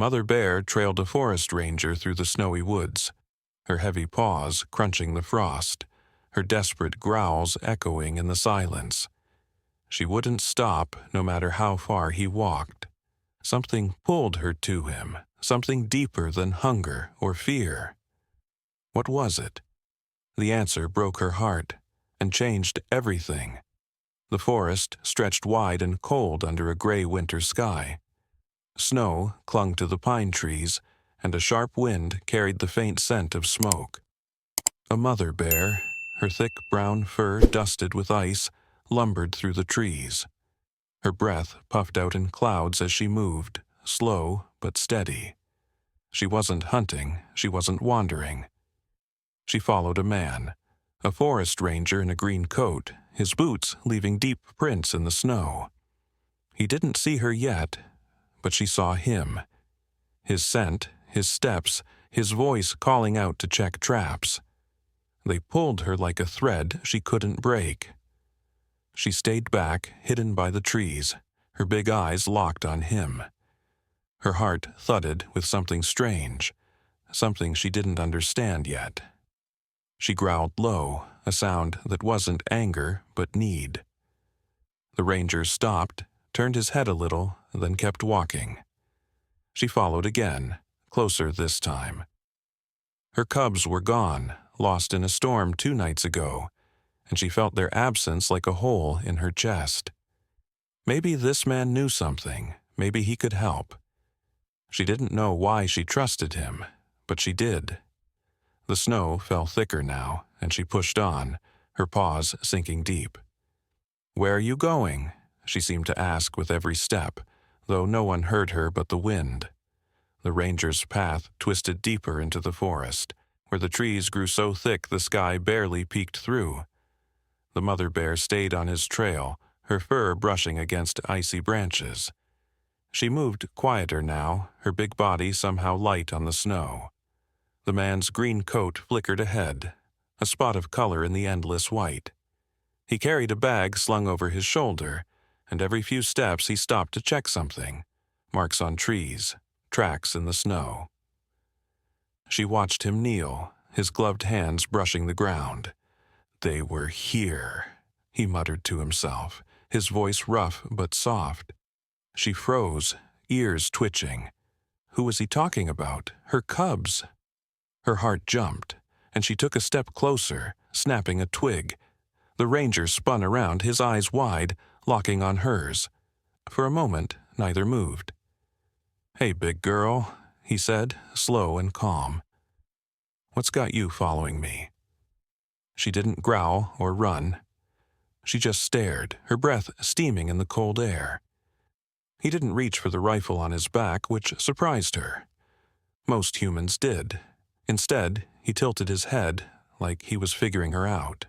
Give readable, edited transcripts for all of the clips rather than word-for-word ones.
mother bear trailed a forest ranger through the snowy woods, her heavy paws crunching the frost, her desperate growls echoing in the silence. She wouldn't stop no matter how far he walked. Something pulled her to him, something deeper than hunger or fear. What was it? The answer broke her heart and changed everything. The forest stretched wide and cold under a gray winter sky. Snow clung to the pine trees, and a sharp wind carried the faint scent of smoke. A mother bear, her thick brown fur dusted with ice, lumbered through the trees. Her breath puffed out in clouds as she moved, slow but steady. She wasn't hunting, she wasn't wandering. She followed a man, a forest ranger in a green coat, his boots leaving deep prints in the snow. He didn't see her yet, but she saw him. His scent, his steps, his voice calling out to check traps. They pulled her like a thread she couldn't break. She stayed back, hidden by the trees, her big eyes locked on him. Her heart thudded with something strange, something she didn't understand yet. She growled low, a sound that wasn't anger but need. The ranger stopped, turned his head a little, then kept walking. She followed again, closer this time. Her cubs were gone, lost in a storm 2 nights ago, and she felt their absence like a hole in her chest. Maybe this man knew something, maybe he could help. She didn't know why she trusted him, but she did. The snow fell thicker now, and she pushed on, her paws sinking deep. "Where are you going?" she seemed to ask with every step, though no one heard her but the wind. The ranger's path twisted deeper into the forest, where the trees grew so thick the sky barely peeked through. The mother bear stayed on his trail, her fur brushing against icy branches. She moved quieter now, her big body somehow light on the snow. The man's green coat flickered ahead, a spot of color in the endless white. He carried a bag slung over his shoulder, and every few steps he stopped to check something. Marks on trees, tracks in the snow. She watched him kneel, his gloved hands brushing the ground. "They were here," he muttered to himself, his voice rough but soft. She froze, ears twitching. Who was he talking about? Her cubs. Her heart jumped, and she took a step closer, snapping a twig. The ranger spun around, his eyes wide, locking on hers. For a moment, neither moved. "Hey, big girl," he said, slow and calm. "What's got you following me?" She didn't growl or run. She just stared, her breath steaming in the cold air. He didn't reach for the rifle on his back, which surprised her. Most humans did. Instead, he tilted his head, like he was figuring her out.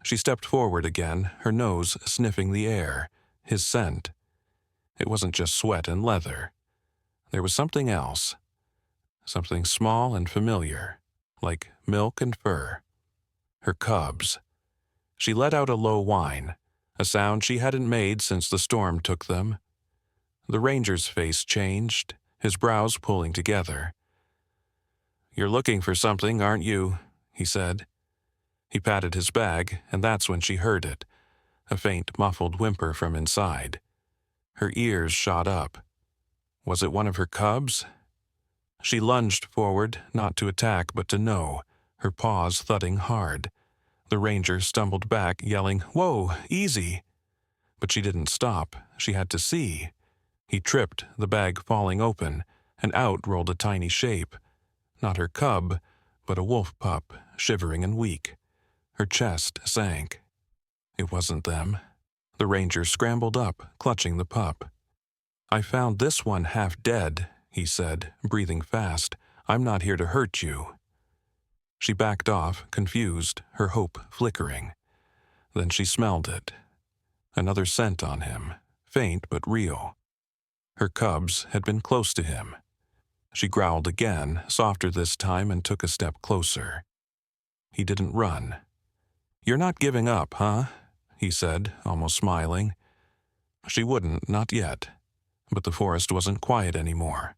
She stepped forward again, her nose sniffing the air, his scent. It wasn't just sweat and leather. There was something else. Something small and familiar, like milk and fur. Her cubs. She let out a low whine, a sound she hadn't made since the storm took them. The ranger's face changed, his brows pulling together. "You're looking for something, aren't you?" he said. He patted his bag, and that's when she heard it, a faint, muffled whimper from inside. Her ears shot up. Was it one of her cubs? She lunged forward, not to attack but to know, her paws thudding hard. The ranger stumbled back, yelling, "Whoa, easy!" But she didn't stop. She had to see. He tripped, the bag falling open, and out rolled a tiny shape. Not her cub, but a wolf pup, shivering and weak. Her chest sank. It wasn't them. The ranger scrambled up, clutching the pup. "I found this one half dead," he said, breathing fast. "I'm not here to hurt you." She backed off, confused, her hope flickering. Then she smelled it. Another scent on him, faint but real. Her cubs had been close to him. She growled again, softer this time, and took a step closer. He didn't run. "You're not giving up, huh?" he said, almost smiling. She wouldn't, not yet. But the forest wasn't quiet anymore.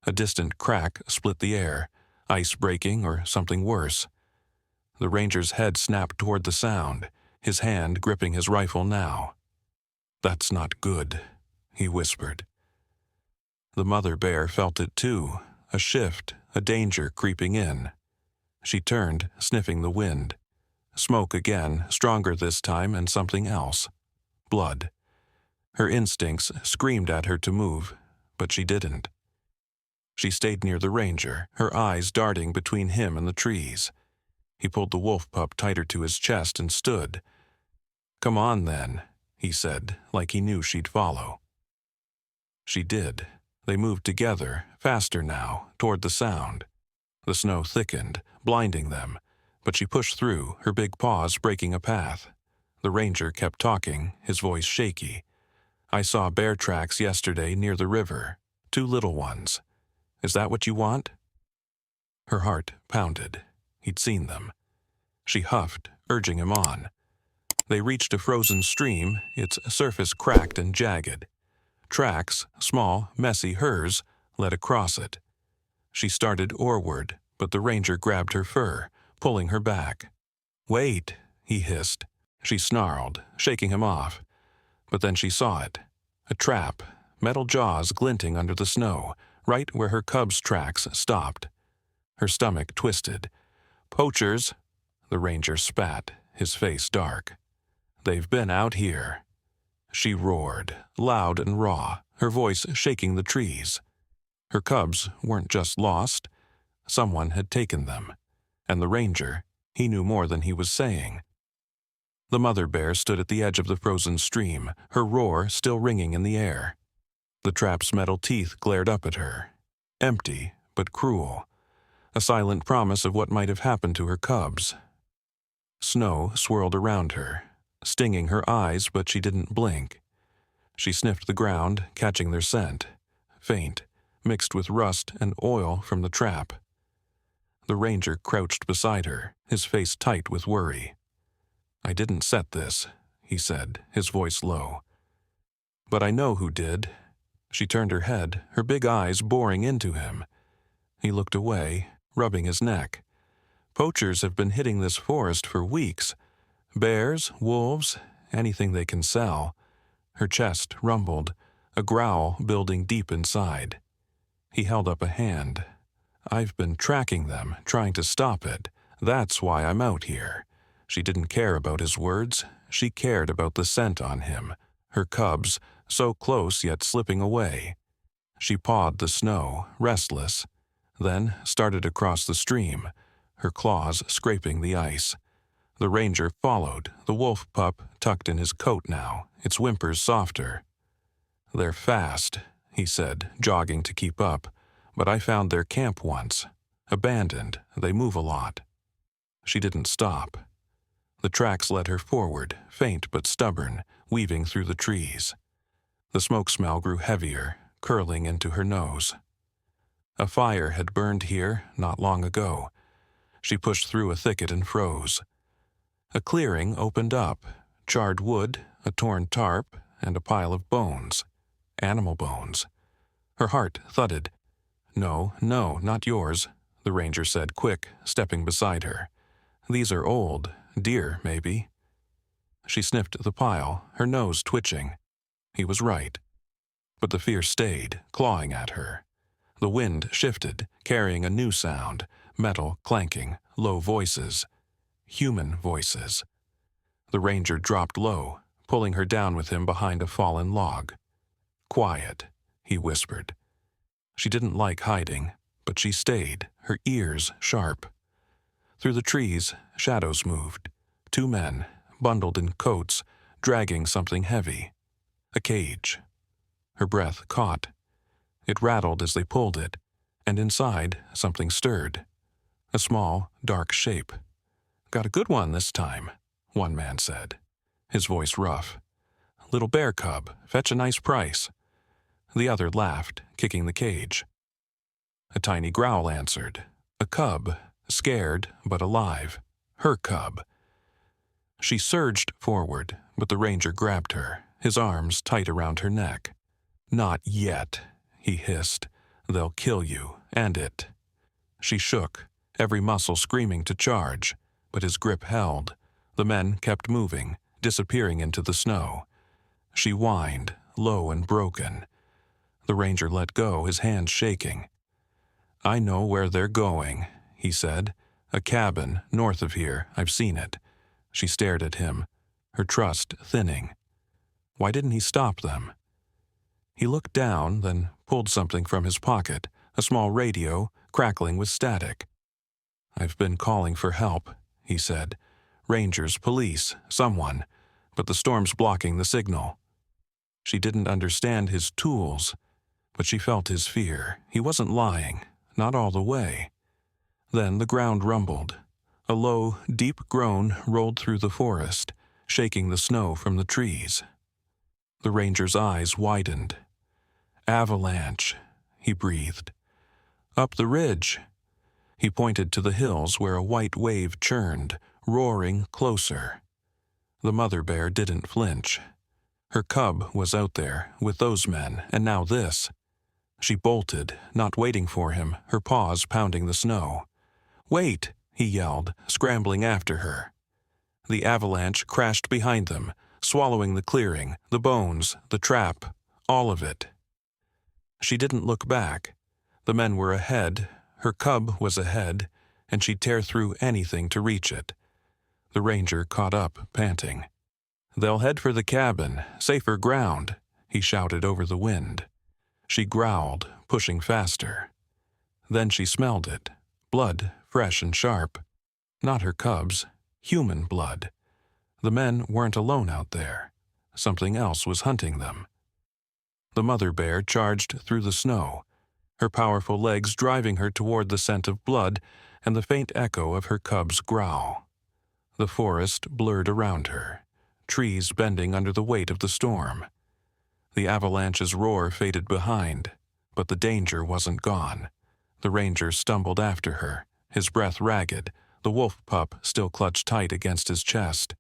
A distant crack split the air, ice breaking or something worse. The ranger's head snapped toward the sound, his hand gripping his rifle now. "That's not good," he whispered. The mother bear felt it too, a shift, a danger creeping in. She turned, sniffing the wind. Smoke again, stronger this time, and something else. Blood. Her instincts screamed at her to move, but she didn't. She stayed near the ranger, her eyes darting between him and the trees. He pulled the wolf pup tighter to his chest and stood. "Come on, then," he said, like he knew she'd follow. She did. They moved together, faster now, toward the sound. The snow thickened, blinding them, but she pushed through, her big paws breaking a path. The ranger kept talking, his voice shaky. "I saw bear tracks yesterday near the river. 2 little ones. Is that what you want?" Her heart pounded. He'd seen them. She huffed, urging him on. They reached a frozen stream, its surface cracked and jagged. Tracks, small, messy hers, led across it. She started oarward, but the ranger grabbed her fur, pulling her back. "Wait," he hissed. She snarled, shaking him off. But then she saw it. A trap, metal jaws glinting under the snow, right where her cub's tracks stopped. Her stomach twisted. "Poachers," the ranger spat, his face dark. "They've been out here." She roared, loud and raw, her voice shaking the trees. Her cubs weren't just lost. Someone had taken them. And the ranger, he knew more than he was saying. The mother bear stood at the edge of the frozen stream, her roar still ringing in the air. The trap's metal teeth glared up at her. Empty, but cruel. A silent promise of what might have happened to her cubs. Snow swirled around her, stinging her eyes, but she didn't blink. She sniffed the ground, catching their scent. Faint, mixed with rust and oil from the trap. The ranger crouched beside her, his face tight with worry. "I didn't set this," he said, his voice low. "But I know who did." She turned her head, her big eyes boring into him. He looked away, rubbing his neck. "Poachers have been hitting this forest for weeks. Bears, wolves, anything they can sell." Her chest rumbled, a growl building deep inside. He held up a hand. "I've been tracking them, trying to stop it. That's why I'm out here." She didn't care about his words. She cared about the scent on him, her cubs, so close yet slipping away. She pawed the snow, restless, then started across the stream, her claws scraping the ice. The ranger followed, the wolf pup tucked in his coat now, its whimpers softer. "They're fast," he said, jogging to keep up, "but I found their camp once. Abandoned, they move a lot." She didn't stop. The tracks led her forward, faint but stubborn, weaving through the trees. The smoke smell grew heavier, curling into her nose. A fire had burned here not long ago. She pushed through a thicket and froze. A clearing opened up, charred wood, a torn tarp, and a pile of bones. Animal bones. Her heart thudded. "No, no, not yours," the ranger said, quick, stepping beside her. "These are old, deer, maybe." She sniffed the pile, her nose twitching. He was right. But the fear stayed, clawing at her. The wind shifted, carrying a new sound, metal clanking, low voices. Human voices. The ranger dropped low, pulling her down with him behind a fallen log. "Quiet," he whispered. She didn't like hiding, but she stayed, her ears sharp. Through the trees, shadows moved. 2 men, bundled in coats, dragging something heavy. A cage. Her breath caught. It rattled as they pulled it, and inside something stirred. A small, dark shape. "Got a good one this time," one man said, his voice rough. "Little bear cub, fetch a nice price." The other laughed, kicking the cage. A tiny growl answered. A cub, scared but alive. Her cub. She surged forward, but the ranger grabbed her, his arms tight around her neck. "Not yet," he hissed. They'll kill you, and it. She shook, every muscle screaming to charge, but his grip held. The men kept moving, disappearing into the snow. She whined, low and broken. The ranger let go, his hands shaking. "I know where they're going," he said. "A cabin, north of here. I've seen it." She stared at him, her trust thinning. Why didn't he stop them? He looked down, then pulled something from his pocket, a small radio, crackling with static. "I've been calling for help," he said. "Rangers, police, someone. But the storm's blocking the signal." She didn't understand his tools, but she felt his fear. He wasn't lying, not all the way. Then the ground rumbled. A low, deep groan rolled through the forest, shaking the snow from the trees. The ranger's eyes widened. "Avalanche," he breathed. "Up the ridge." He pointed to the hills where a white wave churned, roaring closer. The mother bear didn't flinch. Her cub was out there with those men, and now this. She bolted, not waiting for him, her paws pounding the snow. "Wait!" he yelled, scrambling after her. The avalanche crashed behind them, swallowing the clearing, the bones, the trap, all of it. She didn't look back. The men were ahead, her cub was ahead, and she'd tear through anything to reach it. The ranger caught up, panting. "They'll head for the cabin, safer ground," he shouted over the wind. She growled, pushing faster. Then she smelled it, blood fresh and sharp. Not her cub's, human blood. The men weren't alone out there. Something else was hunting them. The mother bear charged through the snow, her powerful legs driving her toward the scent of blood and the faint echo of her cub's growl. The forest blurred around her, trees bending under the weight of the storm. The avalanche's roar faded behind, but the danger wasn't gone. The ranger stumbled after her, his breath ragged, the wolf pup still clutched tight against his chest.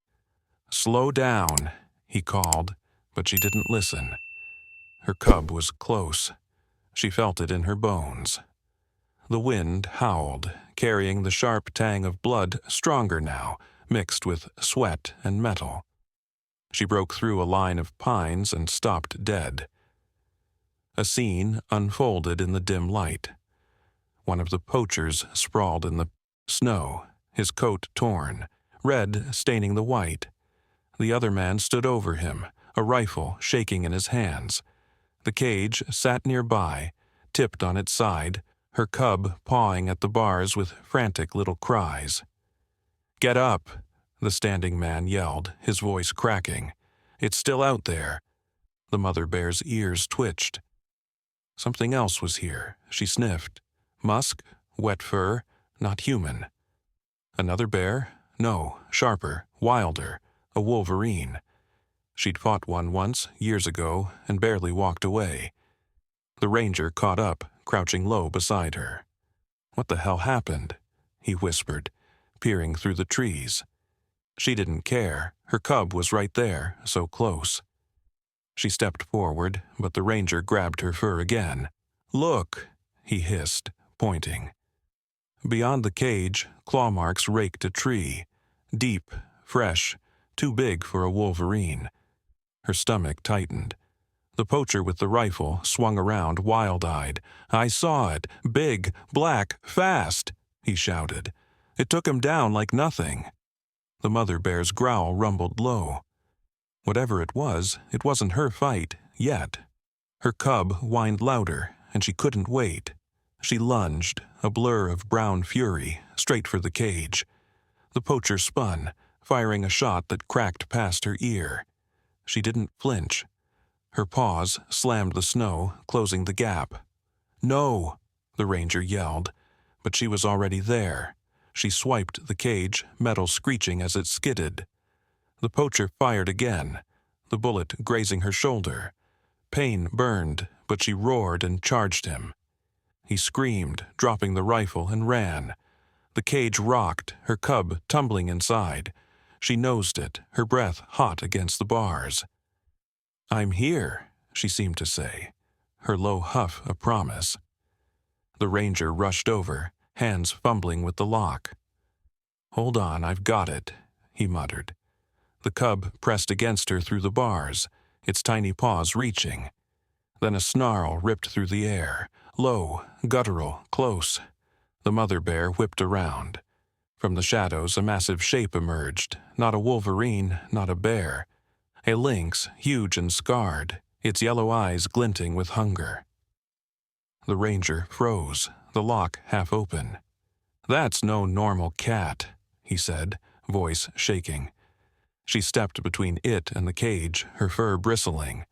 "Slow down," he called, but she didn't listen. Her cub was close. She felt it in her bones. The wind howled, carrying the sharp tang of blood stronger now, mixed with sweat and metal. She broke through a line of pines and stopped dead. A scene unfolded in the dim light. One of the poachers sprawled in the snow, his coat torn, red staining the white. The other man stood over him, a rifle shaking in his hands. The cage sat nearby, tipped on its side, her cub pawing at the bars with frantic little cries. "Get up!" the standing man yelled, his voice cracking. "It's still out there." The mother bear's ears twitched. Something else was here, she sniffed. Musk, wet fur, not human. Another bear? No, sharper, wilder, a wolverine. She'd fought one once, years ago, and barely walked away. The ranger caught up, crouching low beside her. "What the hell happened?" he whispered, peering through the trees. She didn't care. Her cub was right there, so close. She stepped forward, but the ranger grabbed her fur again. "Look," he hissed, pointing. Beyond the cage, claw marks raked a tree. Deep, fresh, too big for a wolverine. Her stomach tightened. The poacher with the rifle swung around, wild-eyed. "I saw it. Big, black, fast," he shouted. "It took him down like nothing." The mother bear's growl rumbled low. Whatever it wasn't her fight, yet. Her cub whined louder, and she couldn't wait. She lunged, a blur of brown fury, straight for the cage. The poacher spun, firing a shot that cracked past her ear. She didn't flinch. Her paws slammed the snow, closing the gap. "No!" the ranger yelled, but she was already there. She swiped the cage, metal screeching as it skidded. The poacher fired again, the bullet grazing her shoulder. Pain burned, but she roared and charged him. He screamed, dropping the rifle, and ran. The cage rocked, her cub tumbling inside. She nosed it, her breath hot against the bars. "I'm here," she seemed to say, her low huff a promise. The ranger rushed over, hands fumbling with the lock. "Hold on, I've got it," he muttered. The cub pressed against her through the bars, its tiny paws reaching. Then a snarl ripped through the air, low, guttural, close. The mother bear whipped around. From the shadows a massive shape emerged, not a wolverine, not a bear. A lynx, huge and scarred, its yellow eyes glinting with hunger. The ranger froze, the lock half open. "That's no normal cat," he said, voice shaking. She stepped between it and the cage, her fur bristling.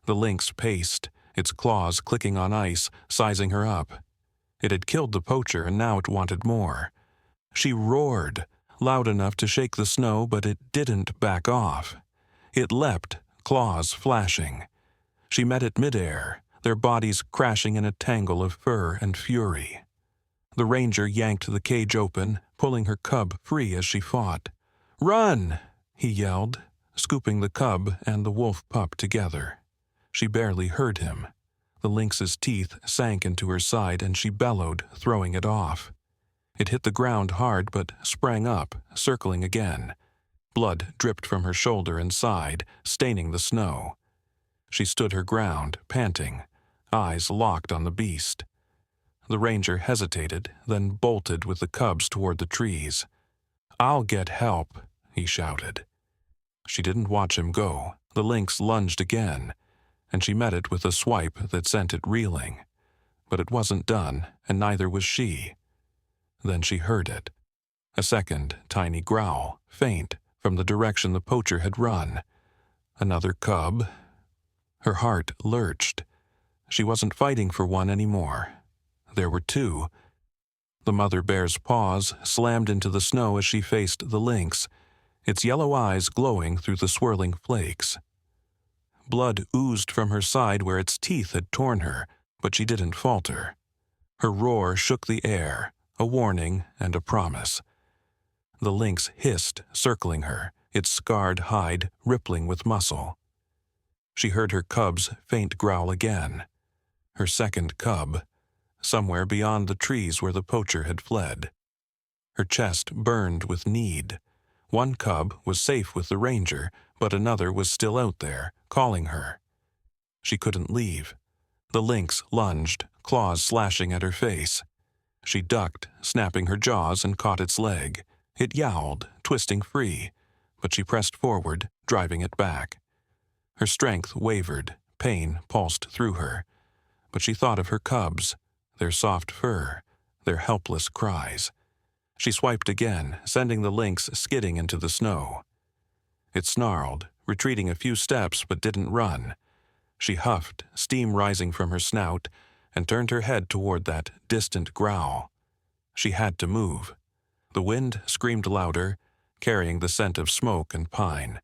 The lynx paced, its claws clicking on ice, sizing her up. It had killed the poacher, and now it wanted more. She roared, loud enough to shake the snow, but it didn't back off. It leapt, claws flashing. She met it midair, their bodies crashing in a tangle of fur and fury. The ranger yanked the cage open, pulling her cub free as she fought. "Run!" he yelled, scooping the cub and the wolf pup together. She barely heard him. The lynx's teeth sank into her side and she bellowed, throwing it off. It hit the ground hard but sprang up, circling again. Blood dripped from her shoulder and side, staining the snow. She stood her ground, panting, eyes locked on the beast. The ranger hesitated, then bolted with the cubs toward the trees. "I'll get help," he shouted. She didn't watch him go. The lynx lunged again, and she met it with a swipe that sent it reeling. But it wasn't done, and neither was she. Then she heard it. A second tiny growl, faint, from the direction the poacher had run. Another cub. Her heart lurched. She wasn't fighting for one anymore. There were two. The mother bear's paws slammed into the snow as she faced the lynx, its yellow eyes glowing through the swirling flakes. Blood oozed from her side where its teeth had torn her, but she didn't falter. Her roar shook the air, a warning and a promise. The lynx hissed, circling her, its scarred hide rippling with muscle. She heard her cub's faint growl again. Her second cub, somewhere beyond the trees where the poacher had fled. Her chest burned with need. One cub was safe with the ranger, but another was still out there, calling her. She couldn't leave. The lynx lunged, claws slashing at her face. She ducked, snapping her jaws, and caught its leg. It yowled, twisting free, but she pressed forward, driving it back. Her strength wavered, pain pulsed through her, but she thought of her cubs, their soft fur, their helpless cries. She swiped again, sending the lynx skidding into the snow. It snarled, retreating a few steps but didn't run. She huffed, steam rising from her snout, and turned her head toward that distant growl. She had to move. The wind screamed louder, carrying the scent of smoke and pine,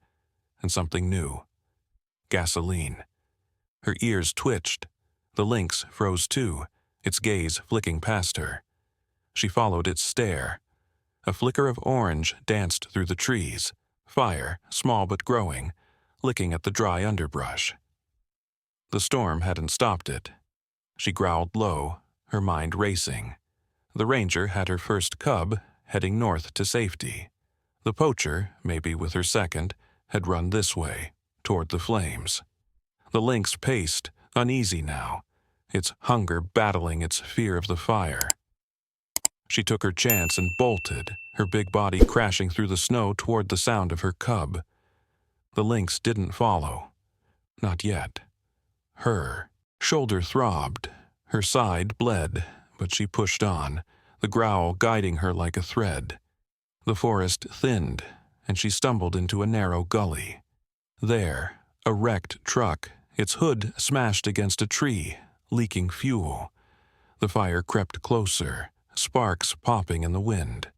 and something new. Gasoline. Her ears twitched. The lynx froze too, its gaze flicking past her. She followed its stare. A flicker of orange danced through the trees, fire, small but growing, licking at the dry underbrush. The storm hadn't stopped it. She growled low, her mind racing. The ranger had her first cub, heading north to safety. The poacher, maybe with her second, had run this way, toward the flames. The lynx paced, uneasy now, its hunger battling its fear of the fire. She took her chance and bolted, her big body crashing through the snow toward the sound of her cub. The lynx didn't follow. Not yet. Her shoulder throbbed, her side bled, but she pushed on, the growl guiding her like a thread. The forest thinned, and she stumbled into a narrow gully. There, a wrecked truck, its hood smashed against a tree, leaking fuel. The fire crept closer, sparks popping in the wind.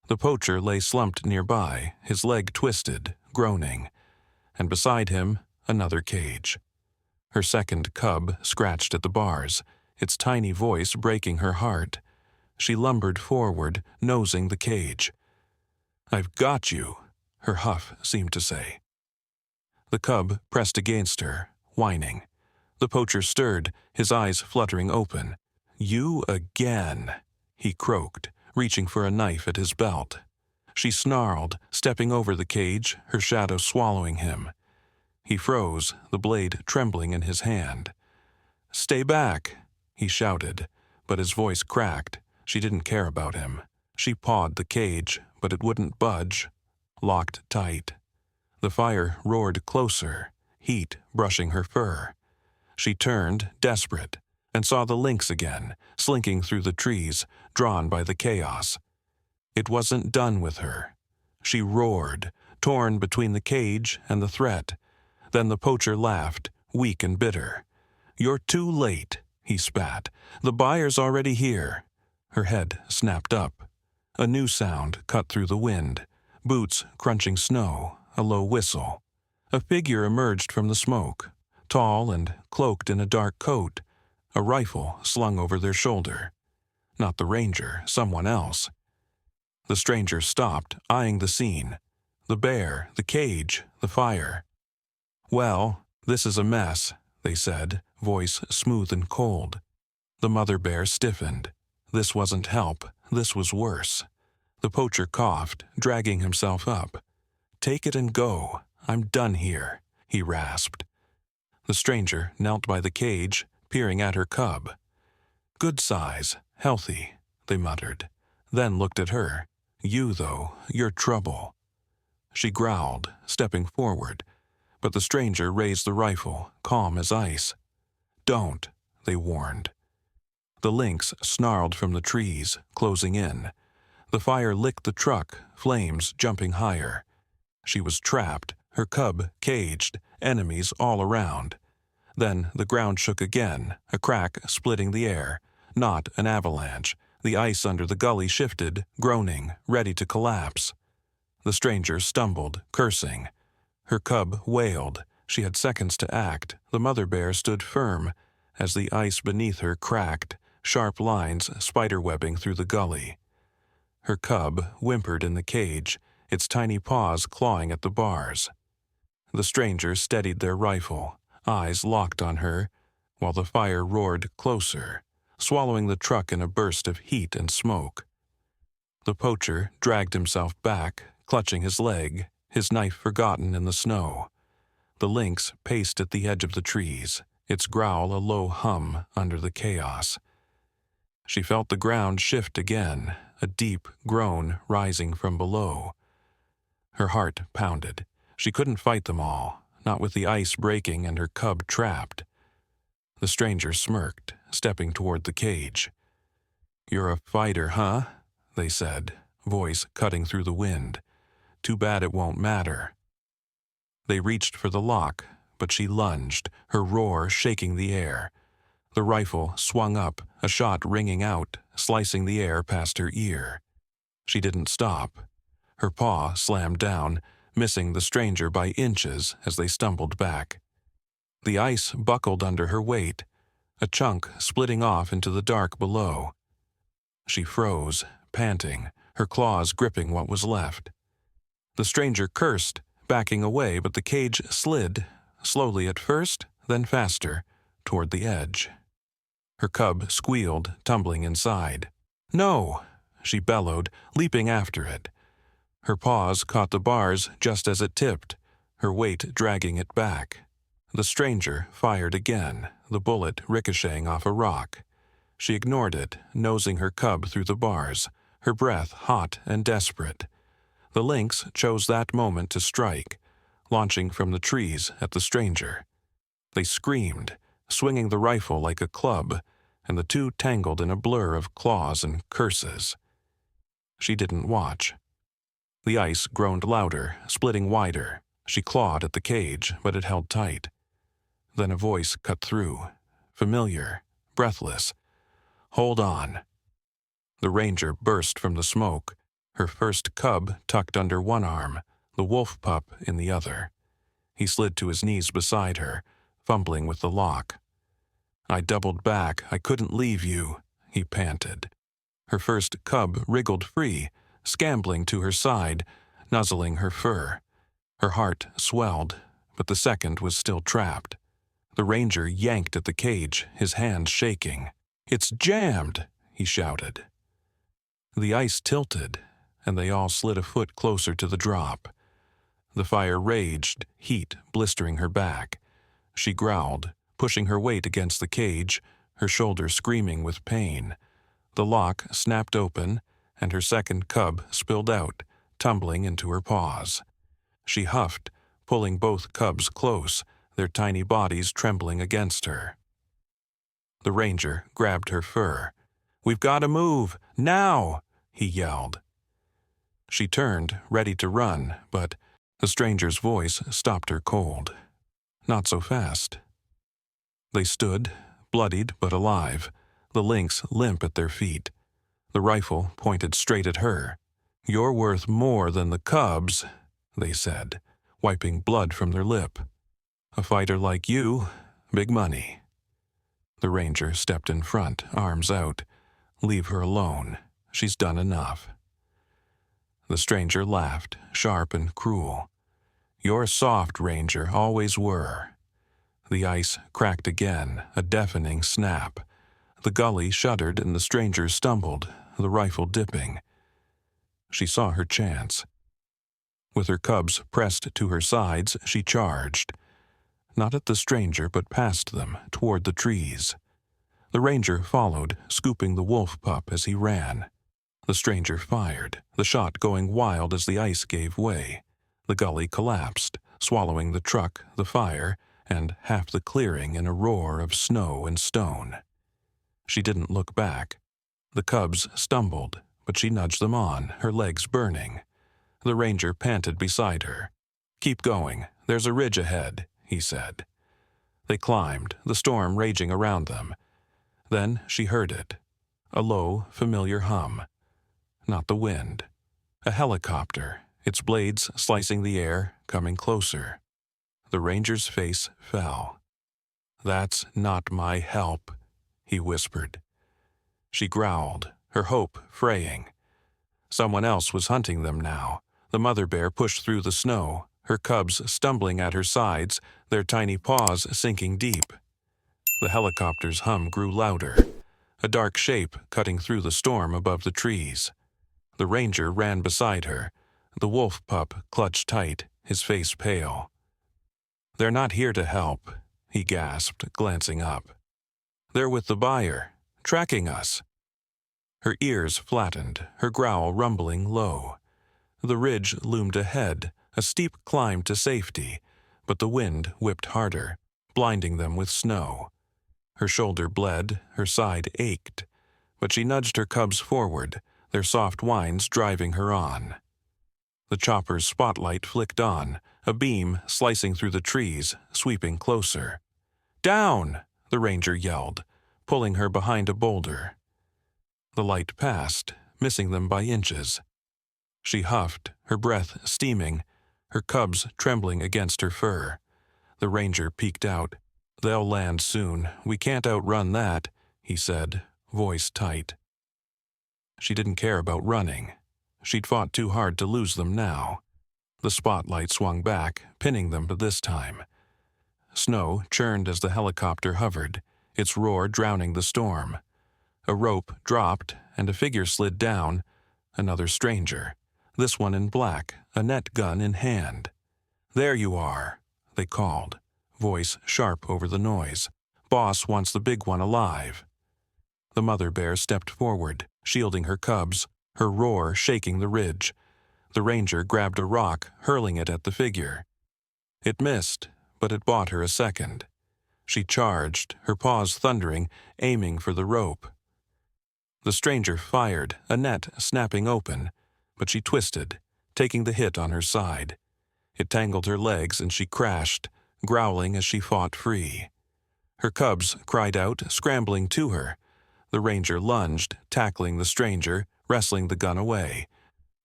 The poacher lay slumped nearby, his leg twisted, groaning, and beside him, another cage. Her second cub scratched at the bars, its tiny voice breaking her heart. She lumbered forward, nosing the cage. "I've got you," her huff seemed to say. The cub pressed against her, whining. The poacher stirred, his eyes fluttering open. "You again," he croaked, reaching for a knife at his belt. She snarled, stepping over the cage, her shadow swallowing him. He froze, the blade trembling in his hand. "Stay back," he shouted, but his voice cracked. She didn't care about him. She pawed the cage, but it wouldn't budge, locked tight. The fire roared closer, heat brushing her fur. She turned, desperate, and saw the lynx again, slinking through the trees, drawn by the chaos. It wasn't done with her. She roared, torn between the cage and the threat. Then the poacher laughed, weak and bitter. "You're too late," he spat. "The buyer's already here." Her head snapped up. A new sound cut through the wind. Boots crunching snow, a low whistle. A figure emerged from the smoke, tall and cloaked in a dark coat, a rifle slung over their shoulder. Not the ranger, someone else. The stranger stopped, eyeing the scene. The bear, the cage, the fire. "Well, this is a mess," they said, voice smooth and cold. The mother bear stiffened. This wasn't help, this was worse. The poacher coughed, dragging himself up. "Take it and go. I'm done here," he rasped. The stranger knelt by the cage, peering at her cub. "Good size, healthy," they muttered, then looked at her. "You, though, you're trouble." She growled, stepping forward, but the stranger raised the rifle, calm as ice. "Don't," they warned. The lynx snarled from the trees, closing in. The fire licked the truck, flames jumping higher. She was trapped, her cub caged, enemies all around. Then the ground shook again, a crack splitting the air. Not an avalanche. The ice under the gully shifted, groaning, ready to collapse. The stranger stumbled, cursing. Her cub wailed. She had seconds to act. The mother bear stood firm as the ice beneath her cracked, sharp lines spiderwebbing through the gully. Her cub whimpered in the cage, its tiny paws clawing at the bars. The stranger steadied their rifle, eyes locked on her, while the fire roared closer, swallowing the truck in a burst of heat and smoke. The poacher dragged himself back, clutching his leg, his knife forgotten in the snow. The lynx paced at the edge of the trees, its growl a low hum under the chaos. She felt the ground shift again, a deep groan rising from below. Her heart pounded. She couldn't fight them all, not with the ice breaking and her cub trapped. The stranger smirked, stepping toward the cage. "You're a fighter, huh?" they said, voice cutting through the wind. "Too bad it won't matter." They reached for the lock, but she lunged, her roar shaking the air. The rifle swung up, a shot ringing out, slicing the air past her ear. She didn't stop. Her paw slammed down, missing the stranger by inches as they stumbled back. The ice buckled under her weight, a chunk splitting off into the dark below. She froze, panting, her claws gripping what was left. The stranger cursed, backing away, but the cage slid, slowly at first, then faster, toward the edge. Her cub squealed, tumbling inside. "No!" she bellowed, leaping after it. Her paws caught the bars just as it tipped, her weight dragging it back. The stranger fired again, the bullet ricocheting off a rock. She ignored it, nosing her cub through the bars, her breath hot and desperate. The lynx chose that moment to strike, launching from the trees at the stranger. They screamed, swinging the rifle like a club, and the two tangled in a blur of claws and curses. She didn't watch. The ice groaned louder, splitting wider. She clawed at the cage, but it held tight. Then a voice cut through, familiar, breathless. "Hold on." The ranger burst from the smoke, her first cub tucked under one arm, the wolf pup in the other. He slid to his knees beside her, fumbling with the lock. "I doubled back. I couldn't leave you," he panted. Her first cub wriggled free, scambling to her side, nuzzling her fur. Her heart swelled, but the second was still trapped. The ranger yanked at the cage, his hands shaking. "It's jammed!" he shouted. The ice tilted, and they all slid a foot closer to the drop. The fire raged, heat blistering her back. She growled, pushing her weight against the cage, her shoulder screaming with pain. The lock snapped open, and her second cub spilled out, tumbling into her paws. She huffed, pulling both cubs close, their tiny bodies trembling against her. The ranger grabbed her fur. "We've got to move, now!" he yelled. She turned, ready to run, but the stranger's voice stopped her cold. Not so fast. They stood, bloodied but alive, the lynx limp at their feet. The rifle pointed straight at her. "You're worth more than the cubs," they said, wiping blood from their lip. "A fighter like you, big money." The ranger stepped in front, arms out. "Leave her alone. She's done enough." The stranger laughed, sharp and cruel. "You're soft, Ranger, always were." The ice cracked again, a deafening snap. The gully shuddered and the stranger stumbled, the rifle dipping. She saw her chance. With her cubs pressed to her sides, she charged. Not at the stranger, but past them, toward the trees. The ranger followed, scooping the wolf pup as he ran. The stranger fired, the shot going wild as the ice gave way. The gully collapsed, swallowing the truck, the fire, and half the clearing in a roar of snow and stone. She didn't look back. The cubs stumbled, but she nudged them on, her legs burning. The ranger panted beside her. "Keep going. There's a ridge ahead," he said. They climbed, the storm raging around them. Then she heard it. A low, familiar hum. Not the wind. A helicopter, its blades slicing the air, coming closer. The ranger's face fell. "That's not my help," he whispered. She growled, her hope fraying. Someone else was hunting them now. The mother bear pushed through the snow, her cubs stumbling at her sides, their tiny paws sinking deep. The helicopter's hum grew louder, a dark shape cutting through the storm above the trees. The ranger ran beside her. The wolf pup clutched tight, his face pale. "They're not here to help," he gasped, glancing up. "They're with the buyer, tracking us." Her ears flattened, her growl rumbling low. The ridge loomed ahead, a steep climb to safety, but the wind whipped harder, blinding them with snow. Her shoulder bled, her side ached, but she nudged her cubs forward, their soft whines driving her on. The chopper's spotlight flicked on, a beam slicing through the trees, sweeping closer. "Down!" the ranger yelled, pulling her behind a boulder. The light passed, missing them by inches. She huffed, her breath steaming, her cubs trembling against her fur. The ranger peeked out. "They'll land soon. We can't outrun that," he said, voice tight. She didn't care about running. She'd fought too hard to lose them now. The spotlight swung back, pinning them this time. Snow churned as the helicopter hovered, its roar drowning the storm. A rope dropped, and a figure slid down, another stranger, this one in black, a net gun in hand. "There you are," they called, voice sharp over the noise. "Boss wants the big one alive." The mother bear stepped forward, shielding her cubs, her roar shaking the ridge. The ranger grabbed a rock, hurling it at the figure. It missed, but it bought her a second. She charged, her paws thundering, aiming for the rope. The stranger fired, a net snapping open, but she twisted, taking the hit on her side. It tangled her legs and she crashed, growling as she fought free. Her cubs cried out, scrambling to her. The ranger lunged, tackling the stranger, wrestling the gun away.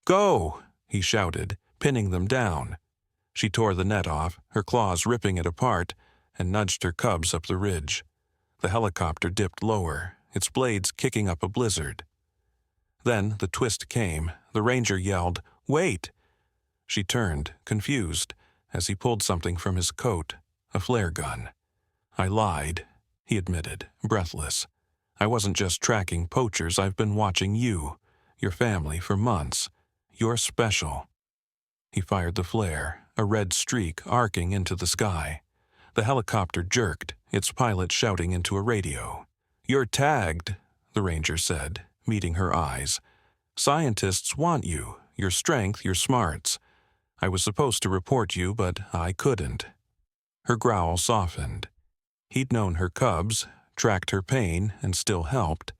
"Go!" he shouted, pinning them down. She tore the net off, her claws ripping it apart, and nudged her cubs up the ridge. The helicopter dipped lower, its blades kicking up a blizzard. Then the twist came. The ranger yelled, "Wait!" She turned, confused, as he pulled something from his coat, a flare gun. "I lied," he admitted, breathless. I wasn't just tracking poachers, I've been watching you, your family, for months. You're special." He fired the flare, a red streak arcing into the sky. The helicopter jerked, its pilot shouting into a radio. "You're tagged," the ranger said, meeting her eyes. "Scientists want you, your strength, your smarts. I was supposed to report you, but I couldn't." Her growl softened. He'd known her cubs, tracked her pain, and still helped.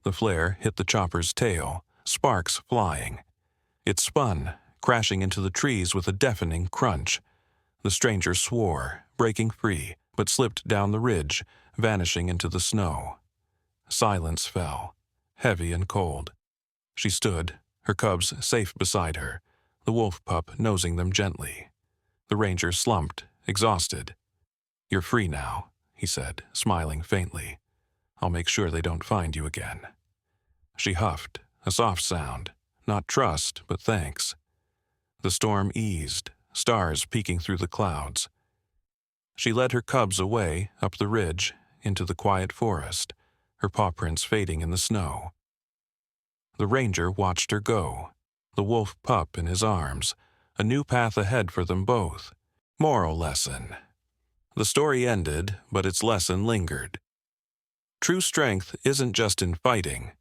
The flare hit the chopper's tail, sparks flying. It spun, crashing into the trees with a deafening crunch. The stranger swore, breaking free, but slipped down the ridge, vanishing into the snow. Silence fell, heavy and cold. She stood, her cubs safe beside her, the wolf pup nosing them gently. The ranger slumped, exhausted. "You're free now," he said, smiling faintly. "I'll make sure they don't find you again." She huffed, a soft sound, not trust, but thanks. The storm eased, stars peeking through the clouds. She led her cubs away, up the ridge, into the quiet forest, her paw prints fading in the snow. The ranger watched her go, the wolf pup in his arms, a new path ahead for them both. Moral lesson. The story ended, but its lesson lingered. True strength isn't just in fighting.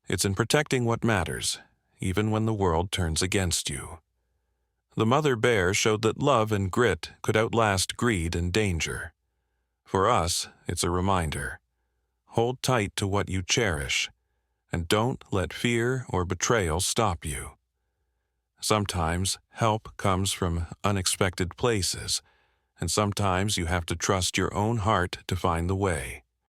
It's in protecting what matters, even when the world turns against you. The mother bear showed that love and grit could outlast greed and danger. For us, it's a reminder. Hold tight to what you cherish, and don't let fear or betrayal stop you. Sometimes help comes from unexpected places, and sometimes you have to trust your own heart to find the way.